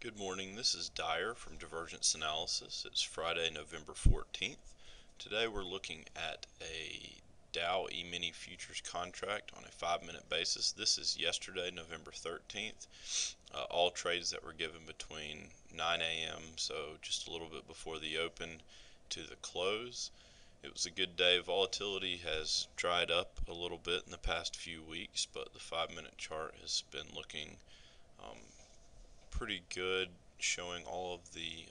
Good morning, this is Dyer from Divergence Analysis. It's Friday, November 14th. Today we're looking at a Dow E-mini futures contract on a 5-minute basis. This is yesterday, November 13th. All trades that were given between 9 a.m., so just a little bit before the open, to the close. It was a good day. Volatility has dried up a little bit in the past few weeks, but the 5-minute chart has been looking pretty good, showing all of the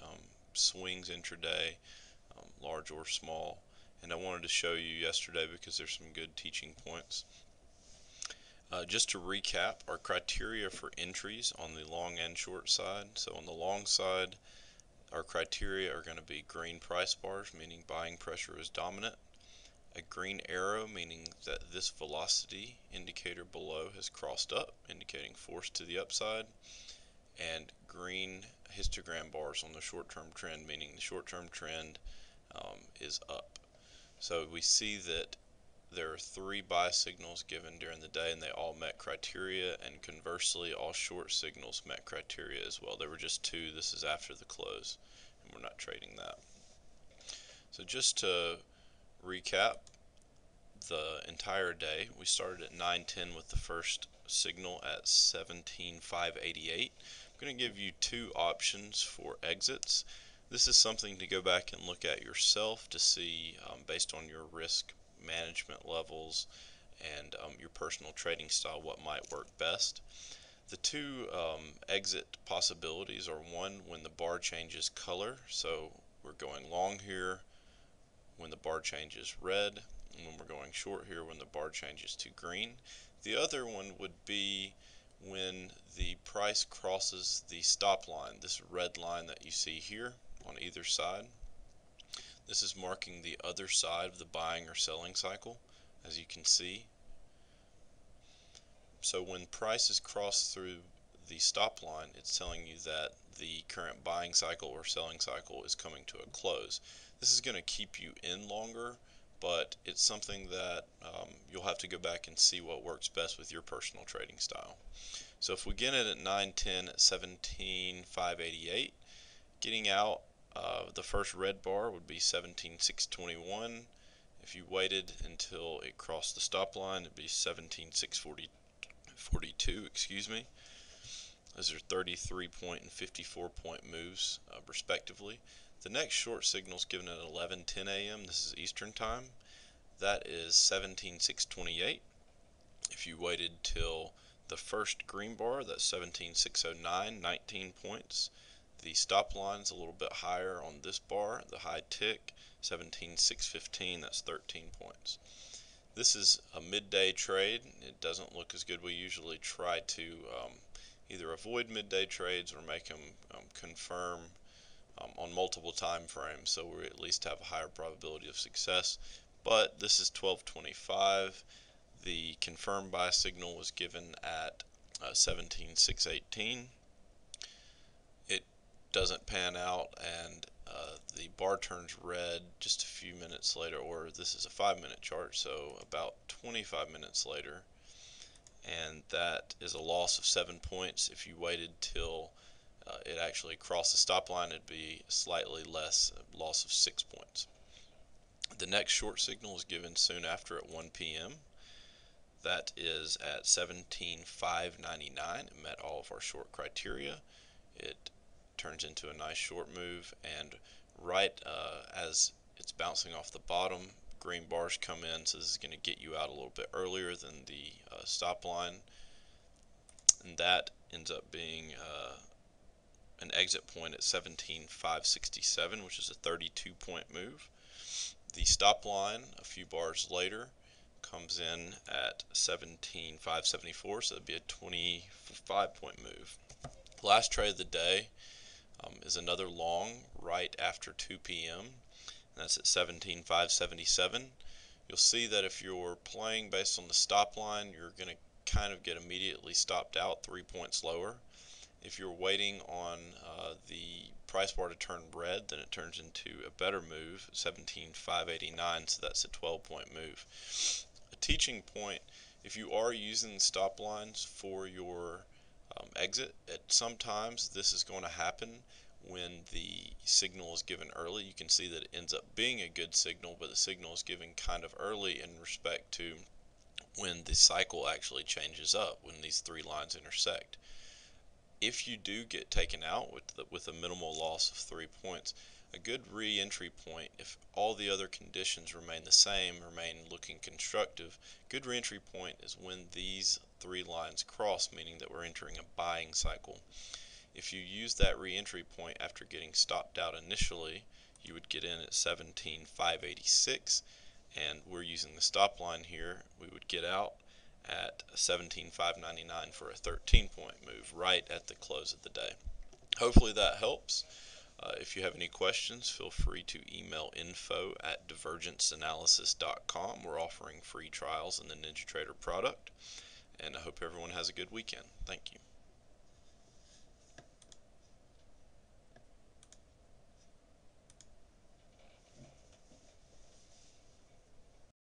swings intraday, large or small. And I wanted to show you yesterday because there's some good teaching points. Just to recap, our criteria for entries on the long and short side. So on the long side, our criteria are going to be green price bars, meaning buying pressure is dominant. A green arrow, meaning that this velocity indicator below has crossed up, indicating force to the upside. And green histogram bars on the short-term trend, meaning the short-term trend is up. So we see that there are 3 buy signals given during the day, and they all met criteria, and conversely, all short signals met criteria as well. There were just 2. This is after the close, and we're not trading that. So just to recap the entire day, we started at 9:10 with the first signal at 17,588. I'm going to give you 2 options for exits. This is something to go back and look at yourself to see, based on your risk management levels and your personal trading style, what might work best. The 2 exit possibilities are: 1, when the bar changes color, so we're going long here when the bar changes red, and when we're going short here when the bar changes to green. The other one would be when the price crosses the stop line, this red line that you see here on either side. This is marking the other side of the buying or selling cycle, as you can see. So when prices cross through the stop line, it's telling you that the current buying cycle or selling cycle is coming to a close. This is going to keep you in longer, but it's something that you'll have to go back and see what works best with your personal trading style. So if we get it at 9:10 at 17,588, getting out the first red bar would be 17,621. If you waited until it crossed the stop line, it'd be 17,642, excuse me. Those are 33 point and 54 point moves respectively. The next short signal is given at 11:10 a.m. This is Eastern time. That is 17,628. If you waited till the first green bar, that's 17,609, 19 points. The stop line is a little bit higher on this bar, the high tick, 17,615, that's 13 points. This is a midday trade. It doesn't look as good. We usually try to either avoid midday trades or make them confirm on multiple time frames, so we at least have a higher probability of success. But this is 12:25. The confirmed buy signal was given at 17,618. It doesn't pan out, and the bar turns red just a few minutes later, or this is a 5-minute chart, so about 25 minutes later, and that is a loss of 7 points. If you waited till it actually crossed the stop line, it'd be slightly less, a loss of 6 points. The next short signal is given soon after at 1 p.m. That is at 17,599. It met all of our short criteria. It turns into a nice short move, and right as it's bouncing off the bottom, green bars come in, so this is going to get you out a little bit earlier than the stop line, and that ends up being an exit point at 17,567, which is a 32-point move. The stop line a few bars later comes in at 17,574, so that'd be a 25-point move. Last trade of the day is another long right after 2 p.m. and that's at 17,577. You'll see that if you're playing based on the stop line, you're going to kind of get immediately stopped out 3 points lower. If you're waiting on the price bar to turn red, then it turns into a better move, 17,589, so that's a 12-point move. A teaching point: if you are using the stop lines for your exit. Sometimes this is going to happen when the signal is given early. You can see that it ends up being a good signal, but the signal is given kind of early in respect to when the cycle actually changes up, when these three lines intersect. If you do get taken out with a minimal loss of 3 points, a good re-entry point, if all the other conditions remain the same, remain looking constructive, good re-entry point is when these three lines cross, meaning that we're entering a buying cycle. If you use that re-entry point after getting stopped out initially, you would get in at 17,586, and we're using the stop line here. We would get out at 17,599 for a 13-point move right at the close of the day. Hopefully that helps. If you have any questions, feel free to email info@divergenceanalysis.com. We're offering free trials in the NinjaTrader product, and I hope everyone has a good weekend. Thank you.